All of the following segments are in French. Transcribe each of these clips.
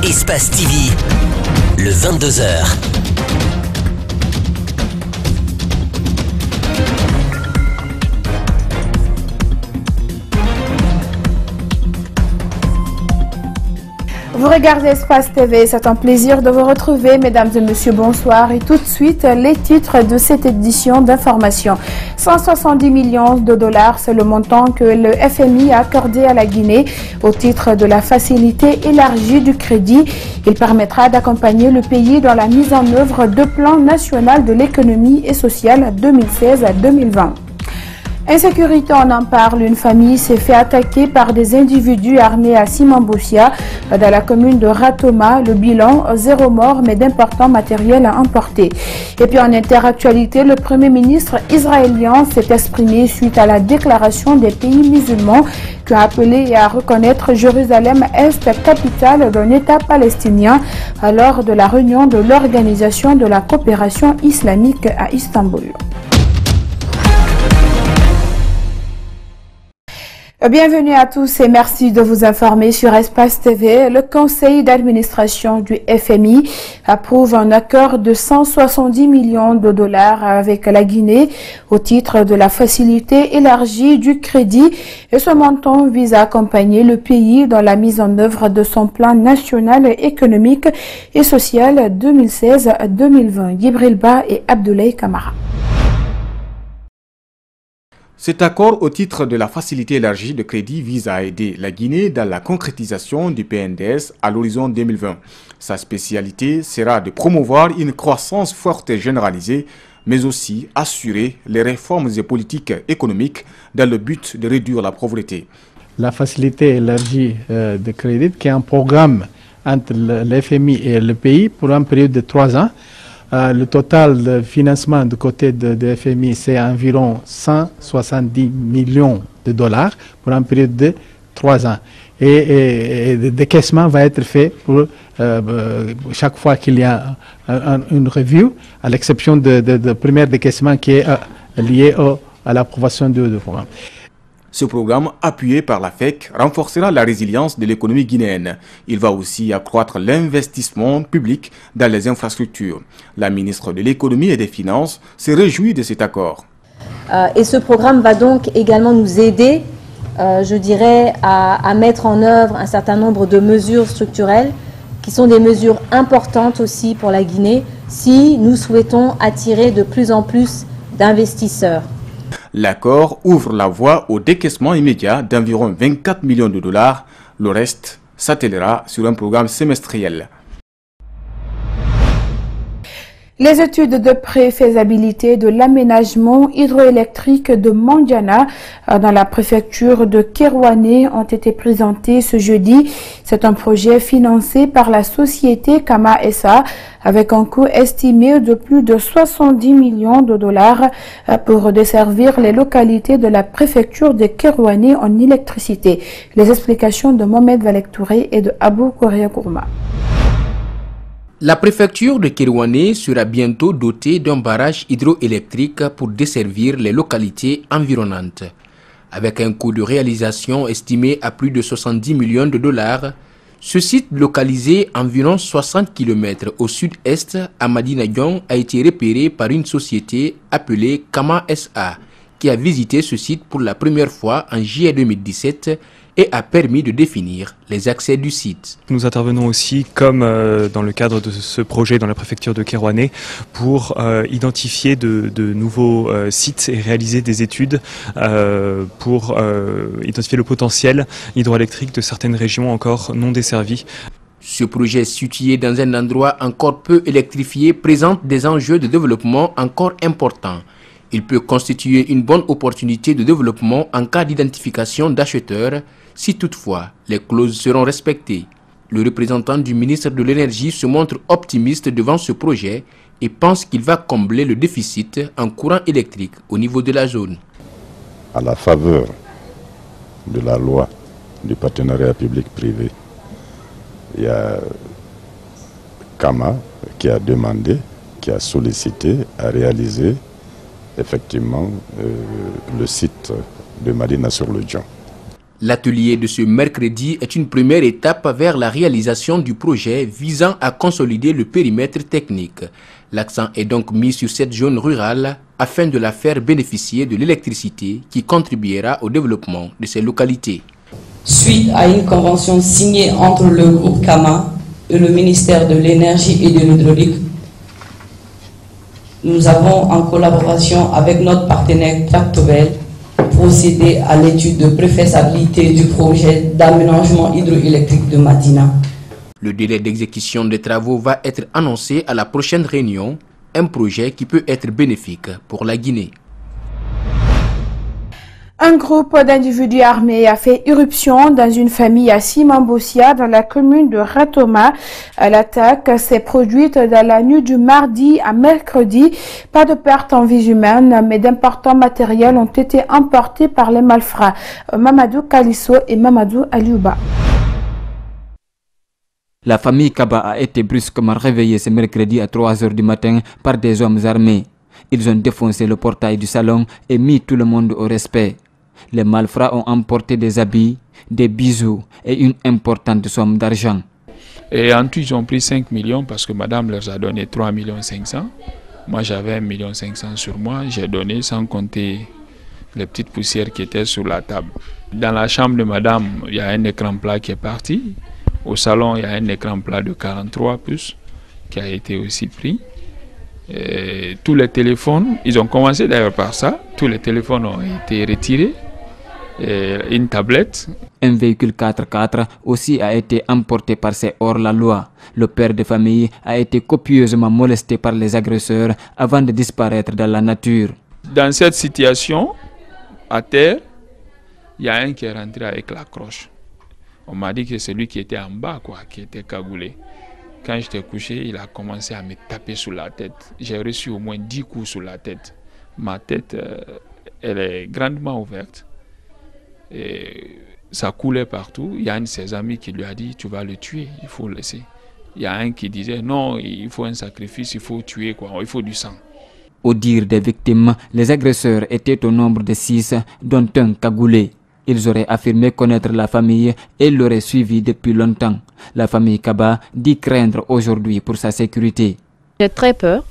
Espace TV, le 22h. Vous regardez Espace TV, c'est un plaisir de vous retrouver, mesdames et messieurs, bonsoir. Et tout de suite, les titres de cette édition d'information. 170 millions de dollars, c'est le montant que le FMI a accordé à la Guinée au titre de la facilité élargie du crédit. Il permettra d'accompagner le pays dans la mise en œuvre de plans national de l'économie et sociale 2016 à 2020. Insécurité, on en parle. Une famille s'est fait attaquer par des individus armés à Simambousia, dans la commune de Ratoma. Le bilan, 0 mort, mais d'importants matériels emportés. Et puis en interactualité, le Premier ministre israélien s'est exprimé suite à la déclaration des pays musulmans qui a appelé à reconnaître Jérusalem-Est, capitale d'un État palestinien, lors de la réunion de l'Organisation de la coopération islamique à Istanbul. Bienvenue à tous et merci de vous informer sur Espace TV. Le conseil d'administration du FMI approuve un accord de 170 millions de dollars avec la Guinée au titre de la facilité élargie du crédit. Et ce montant vise à accompagner le pays dans la mise en œuvre de son plan national économique et social 2016-2020. Gibril Ba et Abdoulaye Kamara. Cet accord au titre de la facilité élargie de crédit vise à aider la Guinée dans la concrétisation du PNDS à l'horizon 2020. Sa spécialité sera de promouvoir une croissance forte et généralisée, mais aussi assurer les réformes et politiques économiques dans le but de réduire la pauvreté. La facilité élargie de crédit, qui est un programme entre le FMI et le pays pour une période de 3 ans. Le total de financement du côté de FMI, c'est environ 170 millions de dollars pour une période de 3 ans. Et le décaissement va être fait pour chaque fois qu'il y a une review, à l'exception de premier décaissement qui est lié à l'approbation du programme. Ce programme, appuyé par la FEC, renforcera la résilience de l'économie guinéenne. Il va aussi accroître l'investissement public dans les infrastructures. La ministre de l'Économie et des Finances se réjouit de cet accord. Et ce programme va donc également nous aider, je dirais, à mettre en œuvre un certain nombre de mesures structurelles qui sont des mesures importantes aussi pour la Guinée si nous souhaitons attirer de plus en plus d'investisseurs. L'accord ouvre la voie au décaissement immédiat d'environ 24 millions de dollars. Le reste s'attellera sur un programme semestriel. Les études de préfaisabilité de l'aménagement hydroélectrique de Mandiana dans la préfecture de Kerouané ont été présentées ce jeudi. C'est un projet financé par la société Kama SA avec un coût estimé de plus de 70 millions de dollars pour desservir les localités de la préfecture de Kerouané en électricité. Les explications de Mohamed Valek-Touré et de Abou Korea Gourma. La préfecture de Kerouané sera bientôt dotée d'un barrage hydroélectrique pour desservir les localités environnantes. Avec un coût de réalisation estimé à plus de 70 millions de dollars, ce site localisé environ 60 km au sud-est à Madinagnon a été repéré par une société appelée Kama SA qui a visité ce site pour la première fois en juillet 2017 et a permis de définir les accès du site. Nous intervenons aussi, comme dans le cadre de ce projet dans la préfecture de Kerouané, pour identifier de nouveaux sites et réaliser des études pour identifier le potentiel hydroélectrique de certaines régions encore non desservies. Ce projet situé dans un endroit encore peu électrifié présente des enjeux de développement encore importants. Il peut constituer une bonne opportunité de développement en cas d'identification d'acheteurs, si toutefois les clauses seront respectées. Le représentant du ministre de l'Énergie se montre optimiste devant ce projet et pense qu'il va combler le déficit en courant électrique au niveau de la zone. À la faveur de la loi du partenariat public-privé, il y a Kama qui a demandé, qui a sollicité à réaliser effectivement le site de Madina sur le Djon. L'atelier de ce mercredi est une première étape vers la réalisation du projet visant à consolider le périmètre technique. L'accent est donc mis sur cette zone rurale afin de la faire bénéficier de l'électricité qui contribuera au développement de ces localités. Suite à une convention signée entre le groupe Kama et le ministère de l'Énergie et de l'Hydraulique, nous avons, en collaboration avec notre partenaire Tractobel, procédé à l'étude de préfaisabilité du projet d'aménagement hydroélectrique de Madina. Le délai d'exécution des travaux va être annoncé à la prochaine réunion, un projet qui peut être bénéfique pour la Guinée. Un groupe d'individus armés a fait irruption dans une famille à Simambossia dans la commune de Ratoma. L'attaque s'est produite dans la nuit du mardi à mercredi. Pas de pertes en vies humaines, mais d'importants matériels ont été emportés par les malfrats. Mamadou Kalisso et Mamadou Aliouba. La famille Kaba a été brusquement réveillée ce mercredi à 3 h du matin par des hommes armés. Ils ont défoncé le portail du salon et mis tout le monde au respect. Les malfrats ont emporté des habits, des bijoux et une importante somme d'argent. Et en tout, ils ont pris 5 millions parce que madame leur a donné 3 500 000. Moi, j'avais 1 500 000 sur moi. J'ai donné sans compter les petites poussières qui étaient sur la table. Dans la chambre de madame, il y a un écran plat qui est parti. Au salon, il y a un écran plat de 43 pouces qui a été aussi pris. Et tous les téléphones, ils ont commencé d'ailleurs par ça, tous les téléphones ont été retirés, et une tablette. Un véhicule 4x4 aussi a été emporté par ces hors-la-loi. Le père de famille a été copieusement molesté par les agresseurs avant de disparaître dans la nature. Dans cette situation, à terre, il y a un qui est rentré avec la croche. On m'a dit que c'est lui qui était en bas, qui était cagoulé. Quand j'étais couché, il a commencé à me taper sur la tête. J'ai reçu au moins 10 coups sur la tête. Ma tête, elle est grandement ouverte. Et ça coulait partout. Il y a un de ses amis qui lui a dit, tu vas le tuer, il faut le laisser. Il y a un qui disait, non, il faut un sacrifice, il faut tuer, il faut du sang. Au dire des victimes, les agresseurs étaient au nombre de 6, dont un cagoulé. Ils auraient affirmé connaître la famille et l'auraient suivi depuis longtemps. La famille Kaba dit craindre aujourd'hui pour sa sécurité. J'ai très peur.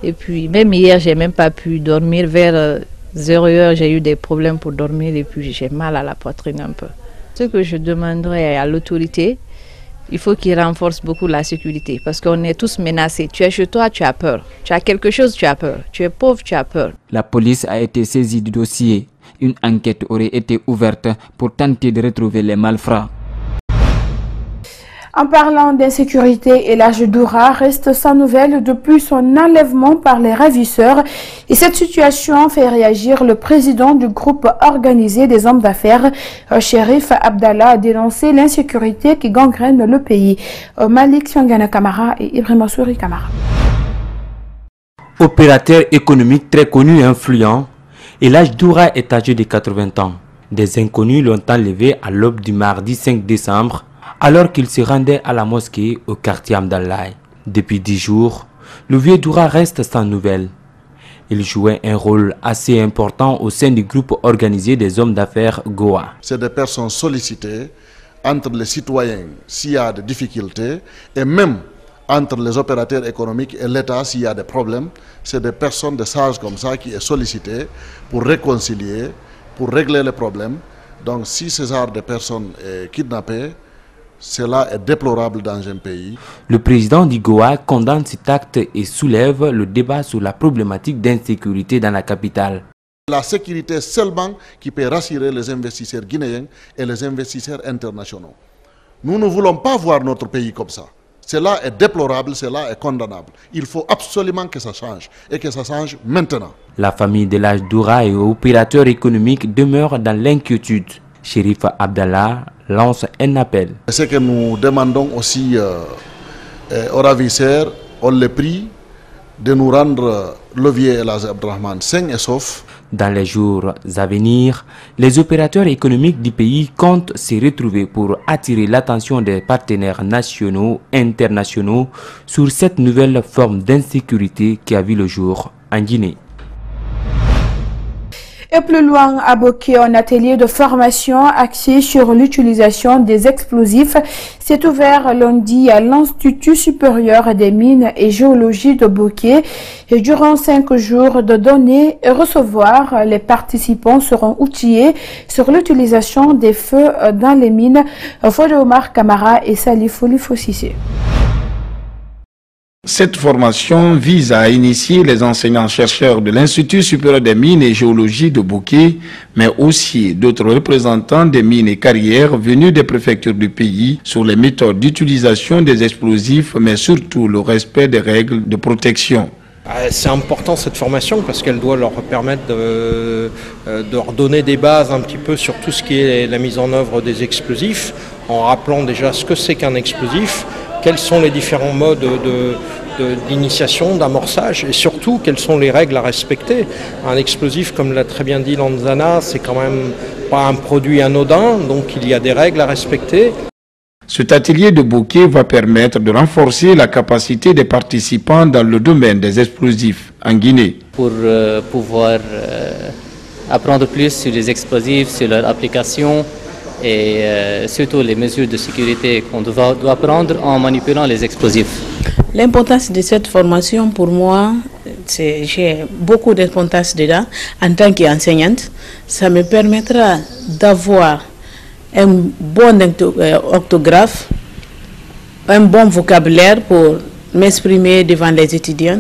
Et puis même hier, j'ai même pas pu dormir. Vers 0 h, j'ai eu des problèmes pour dormir et puis j'ai mal à la poitrine un peu. Ce que je demanderais à l'autorité, il faut qu'il renforce beaucoup la sécurité parce qu'on est tous menacés. Tu es chez toi, tu as peur. Tu as quelque chose, tu as peur. Tu es pauvre, tu as peur. La police a été saisie du dossier. Une enquête aurait été ouverte pour tenter de retrouver les malfrats. En parlant d'insécurité, El Hadj Doura reste sans nouvelles depuis son enlèvement par les ravisseurs. Et cette situation fait réagir le président du groupe organisé des hommes d'affaires, Chérif Abdallah, a dénoncé l'insécurité qui gangrène le pays. Malik Siangana Kamara et Ibrahima Souri Kamara. Opérateur économique très connu et influent, El Hadj Doura est âgé de 80 ans. Des inconnus l'ont enlevé à l'aube du mardi 5 décembre alors qu'il se rendait à la mosquée au quartier Amdallah. Depuis 10 jours, le vieux Doura reste sans nouvelles. Il jouait un rôle assez important au sein du groupe organisé des hommes d'affaires Goa. C'est des personnes sollicitées entre les citoyens s'il y a des difficultés et même entre les opérateurs économiques et l'État s'il y a des problèmes. C'est des personnes, des sages comme ça qui est sollicité pour réconcilier, pour régler les problèmes. Donc si ce genre de personnes est kidnappé, cela est déplorable dans un pays. Le président du Goa condamne cet acte et soulève le débat sur la problématique d'insécurité dans la capitale. La sécurité seulement qui peut rassurer les investisseurs guinéens et les investisseurs internationaux. Nous ne voulons pas voir notre pays comme ça. Cela est déplorable, cela est condamnable. Il faut absolument que ça change et que ça change maintenant. La famille de El Hadj Doura et opérateurs économiques demeurent dans l'inquiétude. Chérif Abdallah lance un appel. Ce que nous demandons aussi aux ravisseurs, on les prie de nous rendre le vieux El Hadj Abdrahman sain et sauf. Dans les jours à venir, les opérateurs économiques du pays comptent se retrouver pour attirer l'attention des partenaires nationaux et internationaux sur cette nouvelle forme d'insécurité qui a vu le jour en Guinée. Et plus loin, à Boké, un atelier de formation axé sur l'utilisation des explosifs s'est ouvert lundi à l'Institut supérieur des mines et géologie de Boké. Et durant 5 jours de donner et recevoir, les participants seront outillés sur l'utilisation des feux dans les mines. Fode Omar Kamara et Salif Olifosissé. Cette formation vise à initier les enseignants-chercheurs de l'Institut supérieur des mines et géologie de Boké, mais aussi d'autres représentants des mines et carrières venus des préfectures du pays sur les méthodes d'utilisation des explosifs, mais surtout le respect des règles de protection. C'est important cette formation parce qu'elle doit leur permettre de leur donner des bases un petit peu sur tout ce qui est la mise en œuvre des explosifs, en rappelant déjà ce que c'est qu'un explosif, quels sont les différents modes d'initiation, d'amorçage et surtout quelles sont les règles à respecter. Un explosif, comme l'a très bien dit Lanzana, c'est quand même pas un produit anodin, donc il y a des règles à respecter. Cet atelier de Boké va permettre de renforcer la capacité des participants dans le domaine des explosifs en Guinée. Pour pouvoir apprendre plus sur les explosifs, sur leur application et surtout les mesures de sécurité qu'on doit prendre en manipulant les explosifs. L'importance de cette formation pour moi, j'ai beaucoup d'importance dedans en tant qu'enseignante. Ça me permettra d'avoir un bon orthographe, un bon vocabulaire pour m'exprimer devant les étudiants.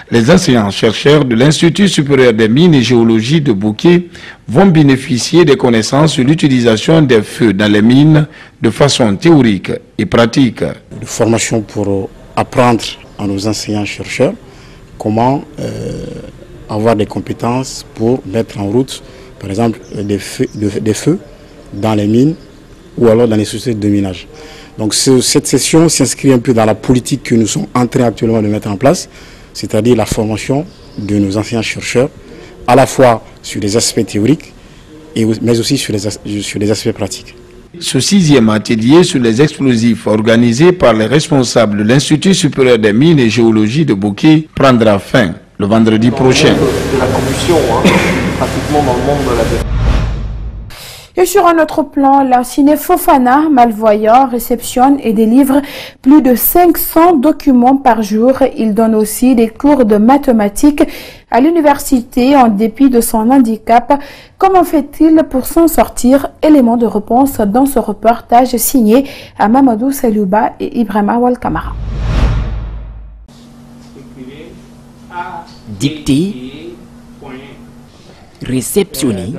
Les enseignants-chercheurs de l'Institut supérieur des mines et géologie de Boké vont bénéficier des connaissances sur l'utilisation des feux dans les mines de façon théorique et pratique. Une formation pour apprendre à nos enseignants-chercheurs comment avoir des compétences pour mettre en route, par exemple, des feux dans les mines ou alors dans les sociétés de minage. Donc cette session s'inscrit un peu dans la politique que nous sommes en train actuellement de mettre en place, c'est-à-dire la formation de nos enseignants-chercheurs, à la fois sur les aspects théoriques, mais aussi sur les aspects pratiques. Ce 6e atelier sur les explosifs organisé par les responsables de l'Institut supérieur des mines et géologie de Boké prendra fin le vendredi prochain. De la combustion, pratiquement dans le monde de la défense. Et sur un autre plan, l'Institut Fofana, malvoyant, réceptionne et délivre plus de 500 documents par jour. Il donne aussi des cours de mathématiques à l'université en dépit de son handicap. Comment fait-il pour s'en sortir? Élément de réponse dans ce reportage signé à Mamadou Salouba et Ibrahima Walkamara. Dicter, réceptionner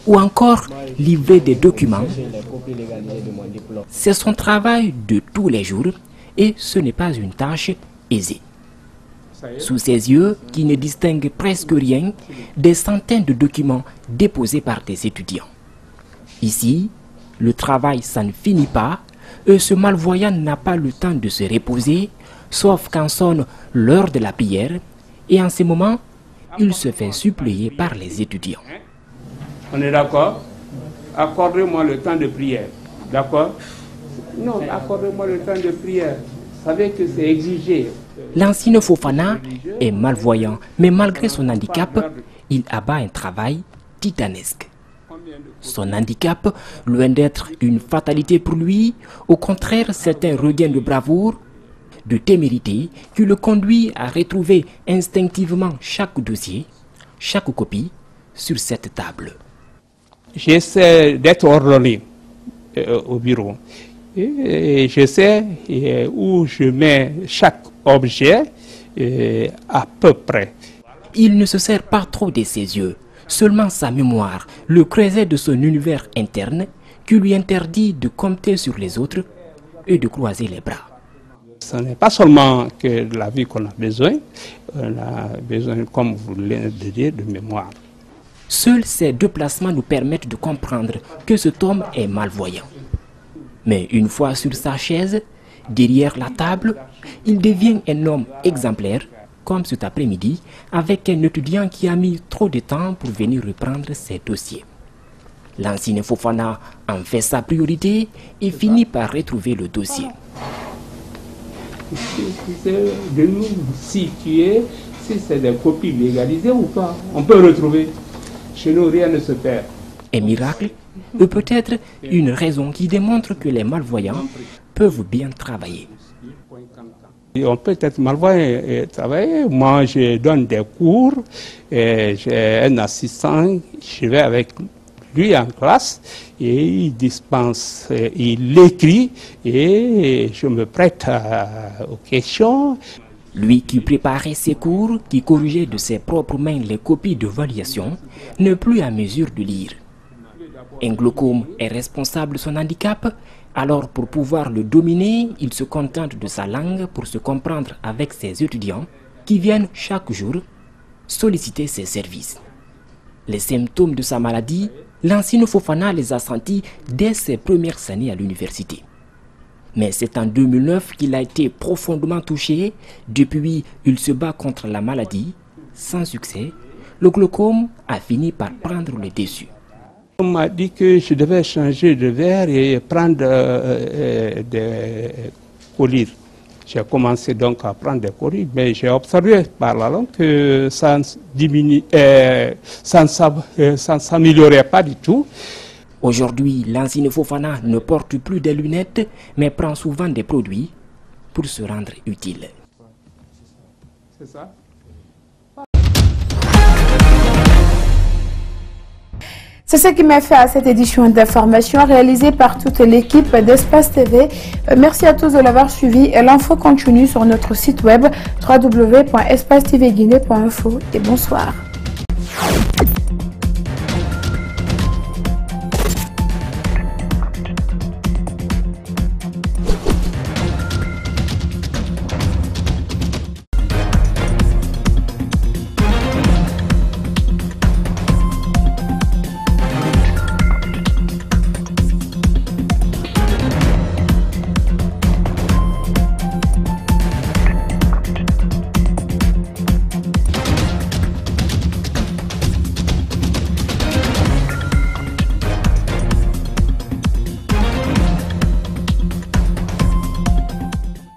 ou encore livrer des documents. C'est son travail de tous les jours et ce n'est pas une tâche aisée. Sous ses yeux, qui ne distinguent presque rien, des centaines de documents déposés par des étudiants. Ici, le travail ça ne finit pas et ce malvoyant n'a pas le temps de se reposer, sauf quand sonne l'heure de la prière et en ce moment, il se fait suppléer par les étudiants. On est d'accord? Accordez-moi le temps de prière. D'accord? Non, accordez-moi le temps de prière. Vous savez que c'est exigé. L'ancien Fofana est malvoyant, mais malgré son handicap, il abat un travail titanesque. Son handicap, loin d'être une fatalité pour lui, au contraire, c'est un regain de bravoure, de témérité qui le conduit à retrouver instinctivement chaque dossier, chaque copie sur cette table. J'essaie d'être ordonné au bureau. Et je sais où je mets chaque objet à peu près. Il ne se sert pas trop de ses yeux, seulement sa mémoire, le creuset de son univers interne qui lui interdit de compter sur les autres et de croiser les bras. Ce n'est pas seulement que de la vie qu'on a besoin, comme vous l'avez dit, de mémoire. Seuls ces deux placements nous permettent de comprendre que cet homme est malvoyant. Mais une fois sur sa chaise, derrière la table, il devient un homme exemplaire, comme cet après-midi, avec un étudiant qui a mis trop de temps pour venir reprendre ses dossiers. L'ancien Fofana en fait sa priorité et finit par retrouver le dossier. C'est de nous situer si c'est des copies légalisées ou pas. On peut retrouver. Chez nous, rien ne se perd. Un miracle ou peut-être une raison qui démontre que les malvoyants peuvent bien travailler. On peut être malvoyant et travailler. Moi, je donne des cours, j'ai un assistant, je vais avec lui en classe et il dispense, il écrit et je me prête aux questions. Lui qui préparait ses cours, qui corrigeait de ses propres mains les copies de variation, n'est plus à mesure de lire. Un glaucome est responsable de son handicap, alors pour pouvoir le dominer, il se contente de sa langue pour se comprendre avec ses étudiants qui viennent chaque jour solliciter ses services. Les symptômes de sa maladie, Lansine Fofana les a sentis dès ses premières années à l'université. Mais c'est en 2009 qu'il a été profondément touché. Depuis, il se bat contre la maladie. Sans succès, le glaucome a fini par prendre le dessus. On m'a dit que je devais changer de verre et prendre des collyres. J'ai commencé donc à prendre des collyres, mais j'ai observé par la langue que ça ne s'améliorait pas du tout. Aujourd'hui, Lansine Fofana ne porte plus des lunettes, mais prend souvent des produits pour se rendre utile. C'est ça? C'est ce qui m'a fait à cette édition d'information réalisée par toute l'équipe d'Espace TV. Merci à tous de l'avoir suivi et l'info continue sur notre site web www.espacetvguinée.info et bonsoir.